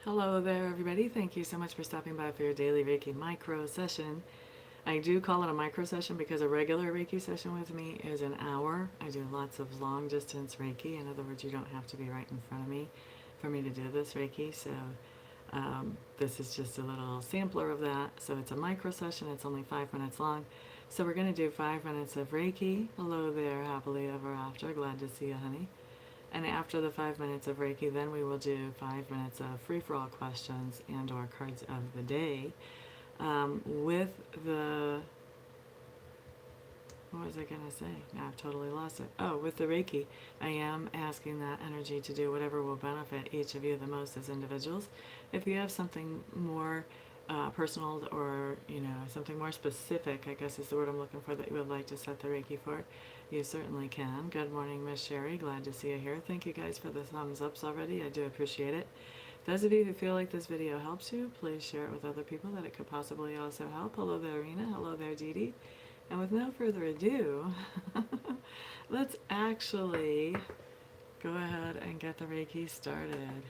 Hello there, everybody. Thank you so much for stopping by for your daily Reiki micro session. I do call it a micro session because a regular Reiki session with me is an hour. I do lots of long distance Reiki. In other words, you don't have to be right in front of me for me to do this Reiki. So this is just a little sampler of that. So it's a micro session. It's only 5 minutes long. So we're going to do 5 minutes of Reiki. Hello there, happily ever after. Glad to see you, honey. And after the 5 minutes of Reiki, then we will do 5 minutes of free-for-all questions and or cards of the day. With the, what was I going to say? Now I've totally lost it. Oh, with the Reiki, I am asking that energy to do whatever will benefit each of you the most as individuals. If you have something more personal or, something more specific, I guess is the word I'm looking for, that you would like to set the Reiki for, you certainly can. Good morning, Miss Sherry. Glad to see you here. Thank you guys for the thumbs ups already. I do appreciate it. Those of you who feel like this video helps you, please share it with other people that it could possibly also help. Hello there, Rena. Hello there, Dee Dee. And with no further ado, let's actually go ahead and get the Reiki started.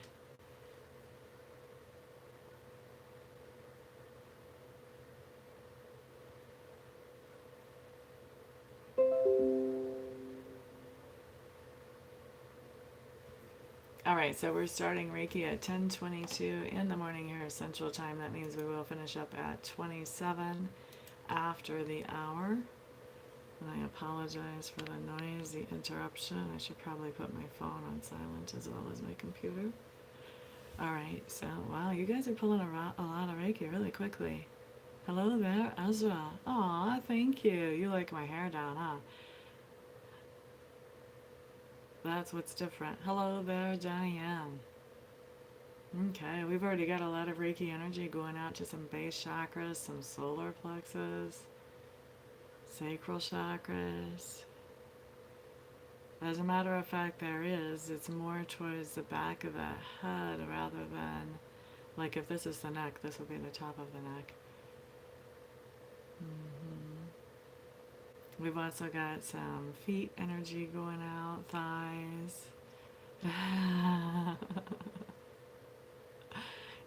Alright, so we're starting Reiki at 10:22 in the morning here, Central Time. That means we will finish up at 27 after the hour. And I apologize for the noise, the interruption. I should probably put my phone on silent as well as my computer. Alright, so, wow, you guys are pulling a lot of Reiki really quickly. Hello there, Ezra. Aw, thank you. You like my hair down, huh? That's what's different. Hello there, Diane. Okay, we've already got a lot of Reiki energy going out to some base chakras, some solar plexus, sacral chakras. As a matter of fact, it's more towards the back of the head rather than, like if this is the neck, this would be the top of the neck. We've also got some feet energy going out, thighs.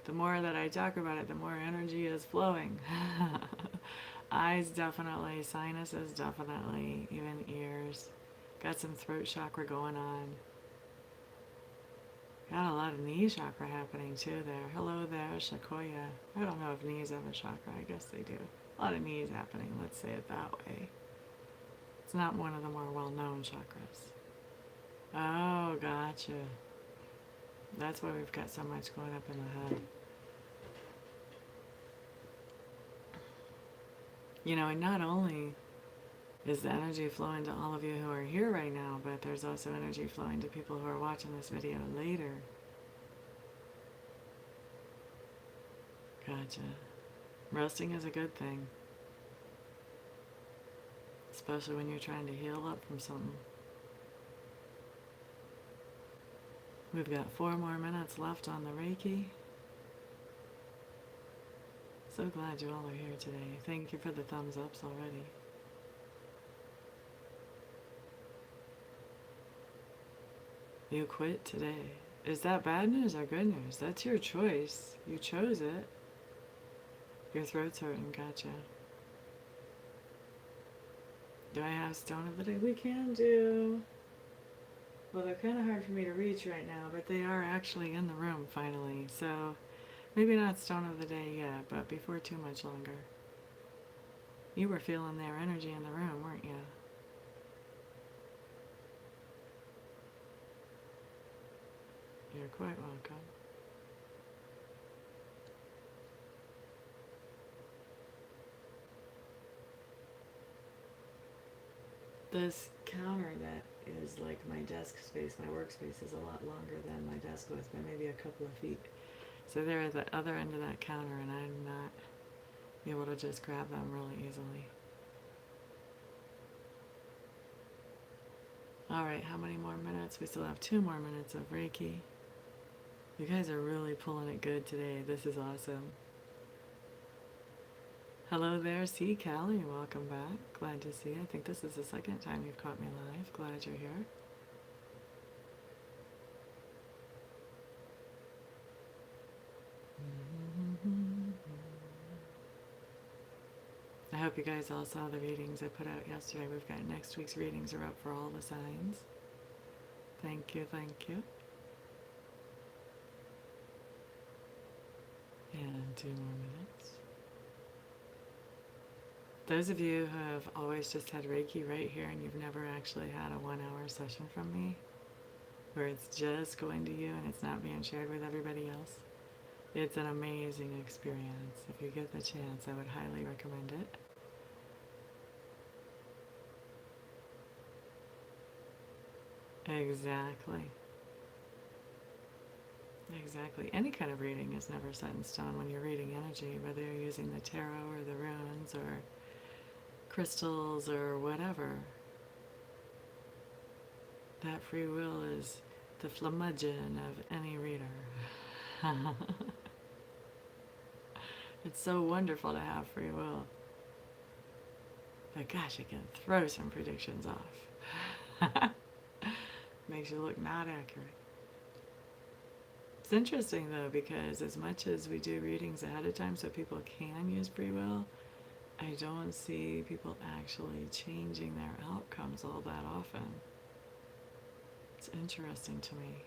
The more that I talk about it, the more energy is flowing. Eyes definitely, sinuses definitely, even ears. Got some throat chakra going on. Got a lot of knee chakra happening too there. Hello there, Shakoya. I don't know if knees have a chakra. I guess they do. A lot of knees happening, let's say it that way. It's not one of the more well-known chakras. Oh, gotcha. That's why we've got so much going up in the head. And not only is the energy flowing to all of you who are here right now, but there's also energy flowing to people who are watching this video later. Gotcha. Resting is a good thing. Especially when you're trying to heal up from something. We've got 4 more minutes left on the Reiki. So glad you all are here today. Thank you for the thumbs ups already. You quit today. Is that bad news or good news? That's your choice. You chose it. Your throat's hurting, gotcha. Do I have stone of the day? We can do. Well, they're kind of hard for me to reach right now, but they are actually in the room finally. So maybe not stone of the day yet, but before too much longer. You were feeling their energy in the room, weren't you? You're quite welcome. This counter that is like my desk space, my workspace, is a lot longer than my desk was by maybe a couple of feet. So they're at the other end of that counter and I'm not able to just grab them really easily. Alright, how many more minutes? We still have 2 more minutes of Reiki. You guys are really pulling it good today. This is awesome. Hello there, C. Callie. Welcome back. Glad to see you. I think this is the second time you've caught me live. Glad you're here. hope you guys all saw the readings I put out yesterday. We've got next week's readings are up for all the signs. Thank you, thank you. And 2 more minutes. Those of you who have always just had Reiki right here and you've never actually had a 1-hour session from me, where it's just going to you and it's not being shared with everybody else, it's an amazing experience. If you get the chance, I would highly recommend it. Exactly. Exactly. Any kind of reading is never set in stone when you're reading energy, whether you're using the tarot or the runes or crystals or whatever. That free will is the flammagin of any reader. It's so wonderful to have free will. But gosh, it can throw some predictions off. Makes you look not accurate. It's interesting though, because as much as we do readings ahead of time so people can use free will, I don't see people actually changing their outcomes all that often. It's interesting to me.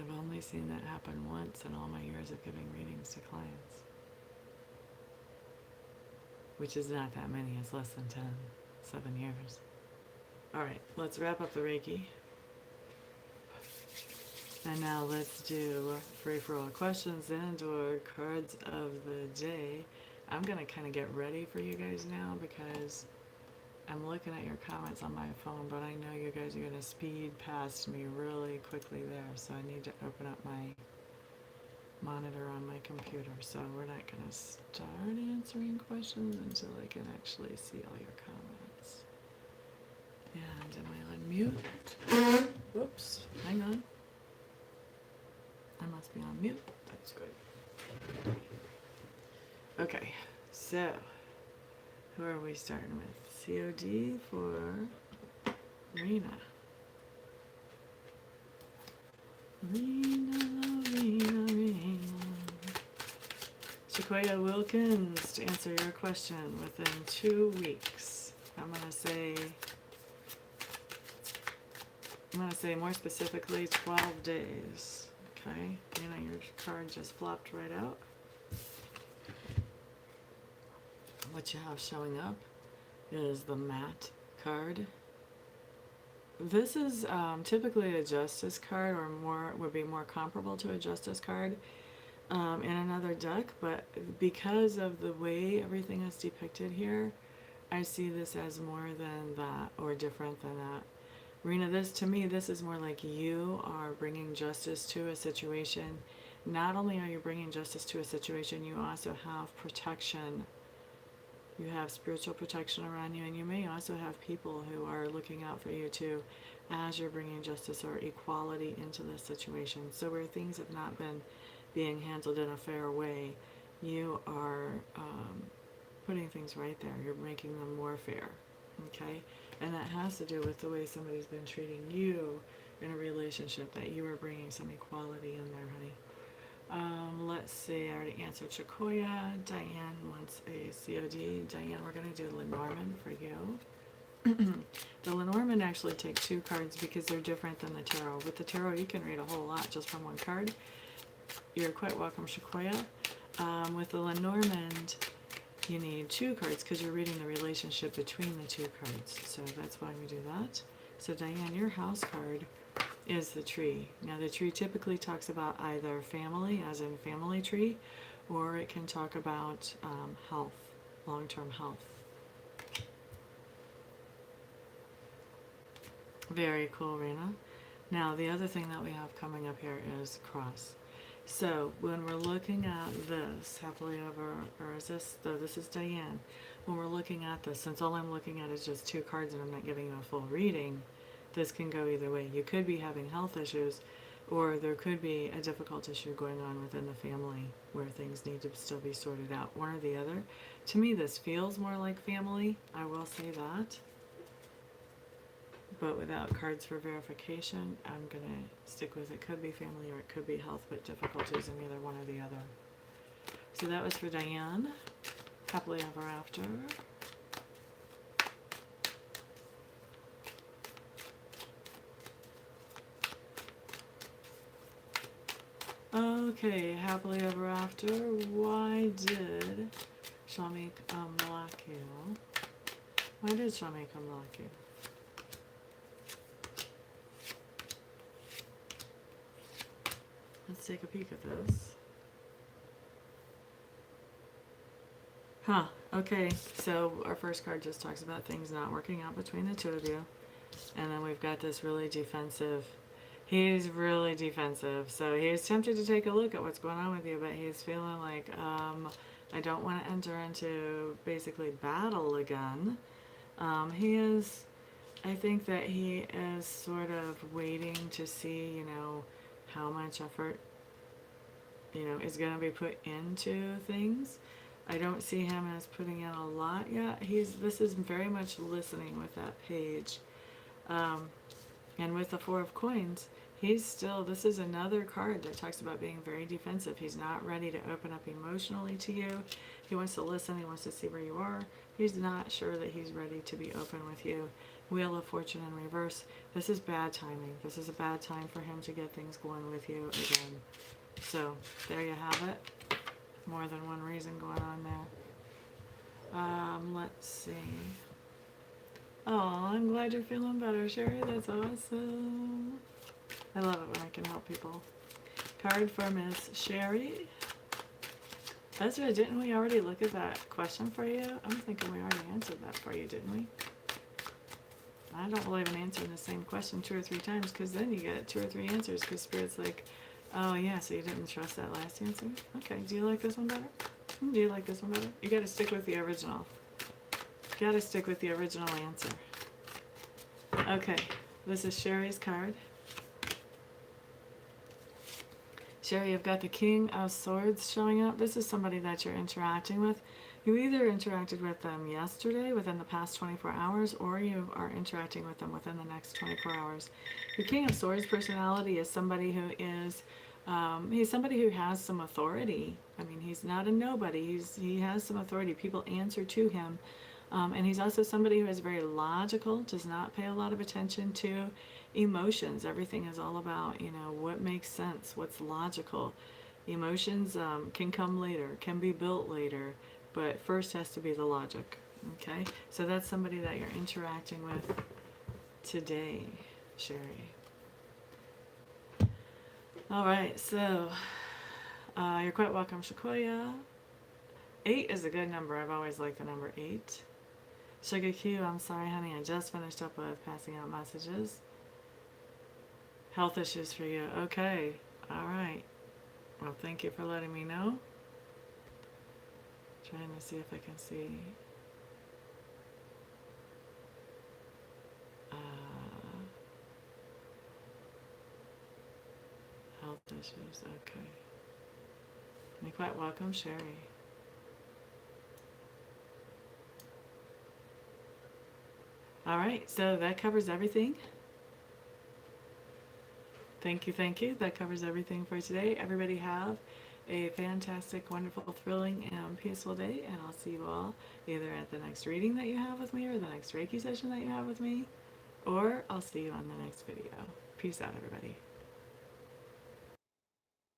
I've only seen that happen once in all my years of giving readings to clients. Which is not that many, it's less than 7 years. Alright, let's wrap up the Reiki. And now let's do free for all questions and or cards of the day. I'm going to kind of get ready for you guys now because I'm looking at your comments on my phone, but I know you guys are going to speed past me really quickly there, so I need to open up my monitor on my computer. So we're not going to start answering questions until I can actually see all your comments. And am I on mute? Whoops, hang on. I must be on mute. That's good. Okay, so who are we starting with? COD for Rena. Rena. Sequoia Wilkins, to answer your question, within 2 weeks. I'm gonna say more specifically 12 days. Okay, your card just flopped right out. What you have showing up is the Mat card. This is typically a Justice card, or would be more comparable to a Justice card in another deck, but because of the way everything is depicted here, I see this as more than that or different than that. Rena, to me, this is more like you are bringing justice to a situation. Not only are you bringing justice to a situation, you also have protection. You have spiritual protection around you, and you may also have people who are looking out for you too as you're bringing justice or equality into this situation. So where things have not been being handled in a fair way, you are putting things right there. You're making them more fair. Okay? And that has to do with the way somebody's been treating you in a relationship, that you are bringing some equality in there, honey. Let's see, I already answered Sequoia. Diane wants a COD. Diane, we're going to do Lenormand for you. The Lenormand actually take 2 cards because they're different than the tarot. With the tarot, you can read a whole lot just from 1 card. You're quite welcome, Sequoia. With the Lenormand, you need 2 cards because you're reading the relationship between the 2 cards. So that's why we do that. So Diane, your house card is the tree. Now the tree typically talks about either family, as in family tree, or it can talk about health, long-term health. Very cool, Rena. Now the other thing that we have coming up here is cross. So when we're looking at this, happily ever, or is this, though this is Diane, when we're looking at this, since all I'm looking at is just 2 cards and I'm not giving you a full reading, this can go either way. You could be having health issues, or there could be a difficult issue going on within the family where things need to still be sorted out, one or the other. To me, this feels more like family, I will say that. but without cards for verification, I'm going to stick with it could be family or it could be health, but difficulties in either one or the other. So that was for Diane. Happily ever after. Okay, happily ever after. Why did Shami block you? Why did Shami block you? Let's take a peek at this. Huh, okay, so our first card just talks about things not working out between the two of you. And then we've got this really defensive. He's really defensive. So he's tempted to take a look at what's going on with you, but he's feeling like, I don't want to enter into basically battle again. He is, I think that he is sort of waiting to see, you know, how much effort, you know, is going to be put into things. I don't see him as putting in a lot yet. This is very much listening with that page. And with the Four of Coins, this is another card that talks about being very defensive. He's not ready to open up emotionally to you. He wants to listen. He wants to see where you are. He's not sure that he's ready to be open with you. Wheel of Fortune in reverse. This is bad timing. This is a bad time for him to get things going with you again. So, there you have it. More than one reason going on there. Let's see. Oh, I'm glad you're feeling better, Sherry. That's awesome. I love it when I can help people. Card for Miss Sherry. That's right, didn't we already look at that question for you? I'm thinking we already answered that for you, didn't we? I don't believe in answering the same question 2 or 3 times, because then you get 2 or 3 answers, because Spirit's like, oh yeah, so you didn't trust that last answer? Okay, do you like this one better? Do you like this one better? You gotta stick with the original. You gotta stick with the original answer. Okay, this is Sherry's card. Sherry, you've got the King of Swords showing up. This is somebody that you're interacting with. You either interacted with them yesterday, within the past 24 hours, or you are interacting with them within the next 24 hours. Your King of Swords personality is somebody who is, he's somebody who has some authority. I mean, he's not a nobody. He has some authority. People answer to him. And he's also somebody who is very logical, does not pay a lot of attention to emotions. Everything is all about, you know, what makes sense, what's logical. Emotions can come later, can be built later, but first has to be the logic. Okay, so that's somebody that you're interacting with today, Sherry. All right, so you're quite welcome, Shakoya. 8 is a good number. I've always liked the number 8. Sugar Q, I'm sorry, honey. I just finished up with passing out messages. Health issues for you. Okay. All right. Well, thank you for letting me know. Trying to see if I can see. Health issues. Okay. You're quite welcome, Sherry. All right, so that covers everything. Thank you, thank you. That covers everything for today. Everybody have a fantastic, wonderful, thrilling, and peaceful day, and I'll see you all either at the next reading that you have with me or the next Reiki session that you have with me, or I'll see you on the next video. Peace out, everybody.